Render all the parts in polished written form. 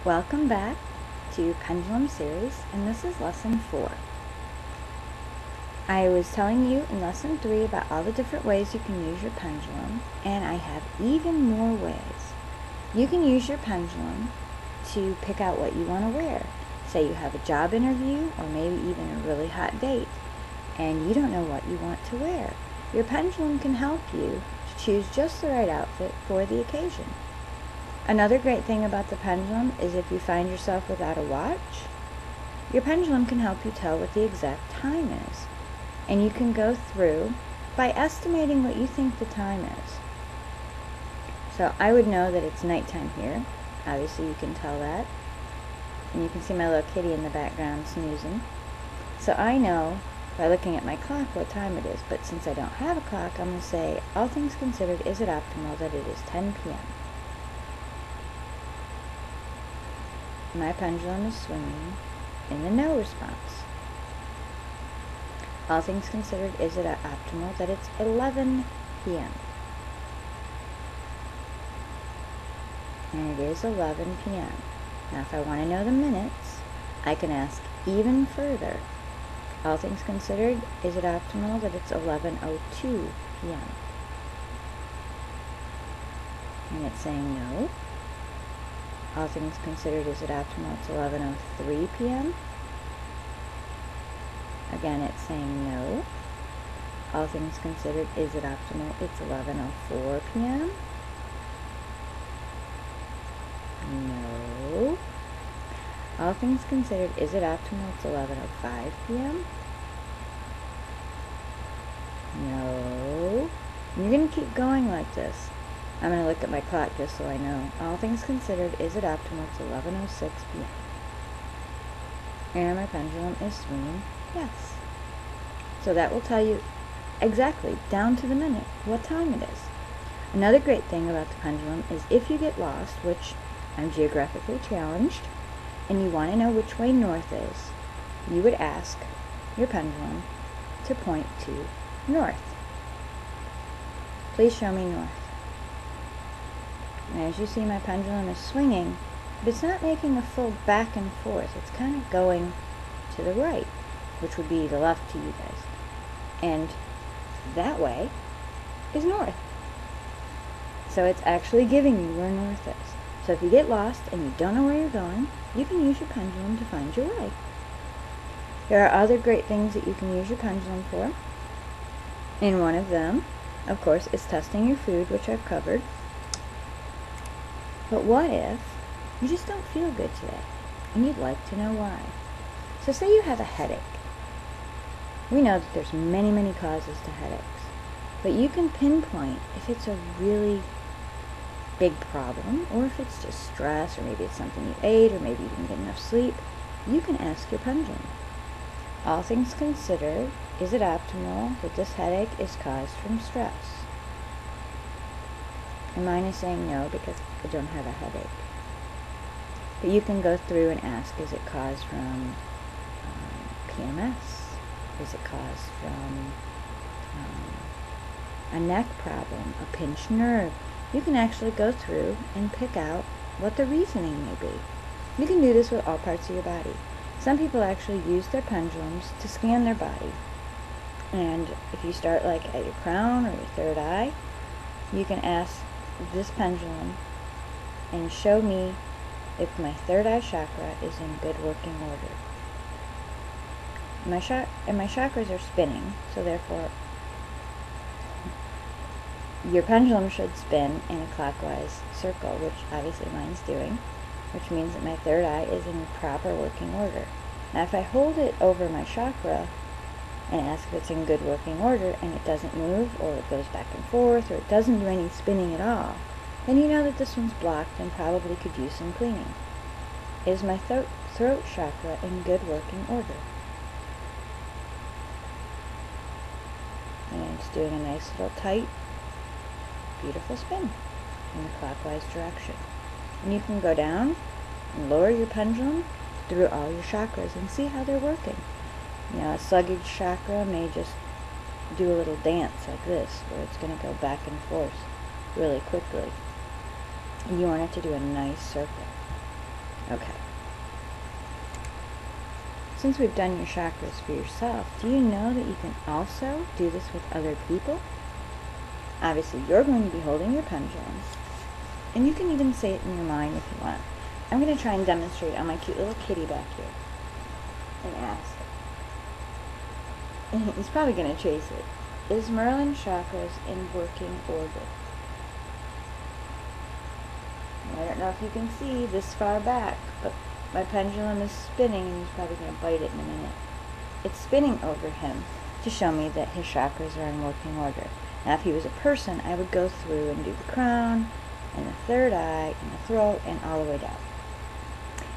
Welcome back to Pendulum Series, and this is Lesson 4. I was telling you in Lesson 3 about all the different ways you can use your pendulum, and I have even more ways. You can use your pendulum to pick out what you want to wear. Say you have a job interview, or maybe even a really hot date, and you don't know what you want to wear. Your pendulum can help you to choose just the right outfit for the occasion. Another great thing about the pendulum is if you find yourself without a watch, your pendulum can help you tell what the exact time is. And you can go through by estimating what you think the time is. So I would know that it's nighttime here. Obviously you can tell that. And you can see my little kitty in the background snoozing. So I know by looking at my clock what time it is. But since I don't have a clock, I'm going to say, all things considered, is it optimal that it is 10 p.m.? My pendulum is swinging in the no response. All things considered, is it optimal that it's 11 p.m.? And it is 11 p.m. Now if I want to know the minutes, I can ask even further. All things considered, is it optimal that it's 11:02 p.m.? And it's saying no. All things considered, is it optimal it's 11:03 p.m.? Again, it's saying no. All things considered, is it optimal it's 11:04 p.m.? No. All things considered, is it optimal it's 11:05 p.m.? No. And you're going to keep going like this. I'm going to look at my clock just so I know. All things considered, is it optimal it's 11:06 p.m.? And my pendulum is swinging yes. So that will tell you exactly, down to the minute, what time it is. Another great thing about the pendulum is if you get lost, which I'm geographically challenged, and you want to know which way north is, you would ask your pendulum to point to north. Please show me north. And as you see, my pendulum is swinging, but it's not making a full back and forth. It's kind of going to the right, which would be the left to you guys. And that way is north. So it's actually giving you where north is. So if you get lost and you don't know where you're going, you can use your pendulum to find your way. There are other great things that you can use your pendulum for. And one of them, of course, is testing your food, which I've covered. But what if you just don't feel good today and you'd like to know why? So say you have a headache. We know that there's many causes to headaches, but you can pinpoint if it's a really big problem or if it's just stress, or maybe it's something you ate, or maybe you didn't get enough sleep. You can ask your pendulum. All things considered, is it optimal that this headache is caused from stress? And mine is saying no because I don't have a headache. But you can go through and ask, is it caused from PMS? Is it caused from a neck problem, a pinched nerve? You can actually go through and pick out what the reasoning may be. You can do this with all parts of your body. Some people actually use their pendulums to scan their body. And if you start like at your crown or your third eye, you can ask this pendulum and show me if my third eye chakra is in good working order. My chakras are spinning, so therefore your pendulum should spin in a clockwise circle, which obviously mine's doing, which means that my third eye is in proper working order. Now if I hold it over my chakra and ask if it's in good working order and it doesn't move, or it goes back and forth, or it doesn't do any spinning at all, then you know that this one's blocked and probably could use some cleaning. Is my throat chakra in good working order? And it's doing a nice little tight, beautiful spin in the clockwise direction. And you can go down and lower your pendulum through all your chakras and see how they're working. You know, a sluggish chakra may just do a little dance like this, where it's going to go back and forth really quickly. And you want it to do a nice circle. Okay. Since we've done your chakras for yourself, do you know that you can also do this with other people? Obviously, you're going to be holding your pendulum, and you can even say it in your mind if you want. I'm going to try and demonstrate on my cute little kitty back here and ask. He's probably going to chase it. Is Merlin's chakras in working order? I don't know if you can see this far back, but my pendulum is spinning, and he's probably going to bite it in a minute. It's spinning over him to show me that his chakras are in working order. Now, if he was a person, I would go through and do the crown, and the third eye, and the throat, and all the way down.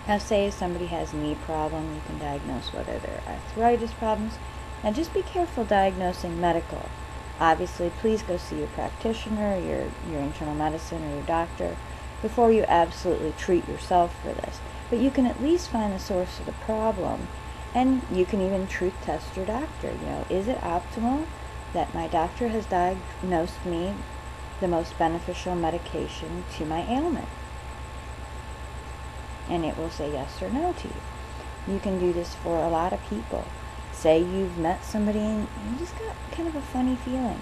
Now, say somebody has a knee problem, you can diagnose whether they're arthritis problems. Now, just be careful diagnosing medical. Obviously, please go see your practitioner, your internal medicine, or your doctor before you absolutely treat yourself for this. But you can at least find the source of the problem, and you can even truth test your doctor. You know, is it optimal that my doctor has diagnosed me the most beneficial medication to my ailment? And it will say yes or no to you. You can do this for a lot of people. Say you've met somebody and you just got kind of a funny feeling.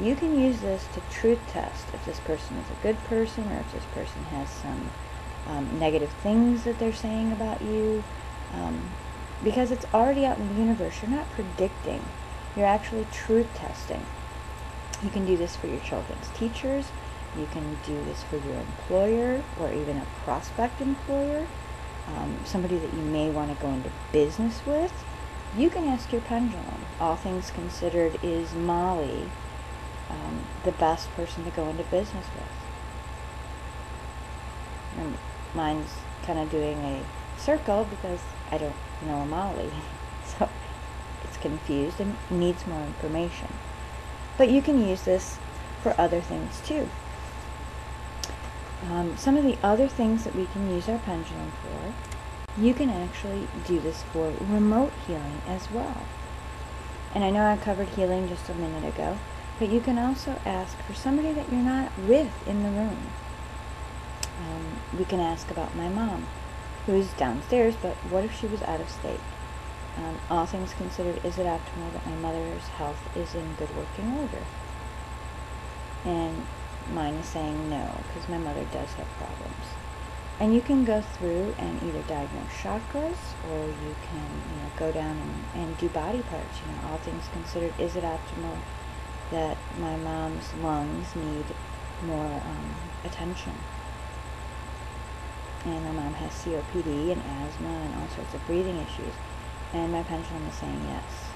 You can use this to truth test if this person is a good person or if this person has some negative things that they're saying about you. Because it's already out in the universe. You're not predicting. You're actually truth testing. You can do this for your children's teachers. You can do this for your employer or even a prospect employer, somebody that you may want to go into business with. You can ask your pendulum. All things considered, is Molly the best person to go into business with? And mine's kind of doing a circle because I don't know a Molly. So it's confused and needs more information. But you can use this for other things too. Some of the other things that we can use our pendulum for, you can actually do this for remote healing as well. And I know I covered healing just a minute ago, but you can also ask for somebody that you're not with in the room. We can ask about my mom, who's downstairs, but what if she was out of state? All things considered, is it optimal that my mother's health is in good working order? And mine is saying no, because my mother does have problems. And you can go through and either diagnose chakras, or you can go down and do body parts. All things considered, is it optimal that my mom's lungs need more attention? And my mom has COPD and asthma and all sorts of breathing issues. And my pendulum is saying yes,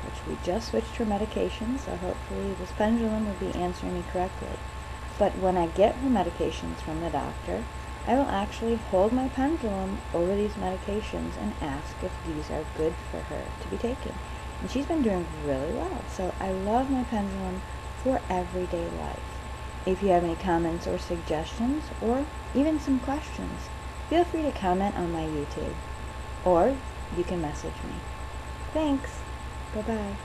which we just switched her medication, so hopefully this pendulum will be answering me correctly. But when I get her medications from the doctor, I will actually hold my pendulum over these medications and ask if these are good for her to be taken. And she's been doing really well. So I love my pendulum for everyday life. If you have any comments or suggestions, or even some questions, feel free to comment on my YouTube, or you can message me. Thanks. Bye-bye.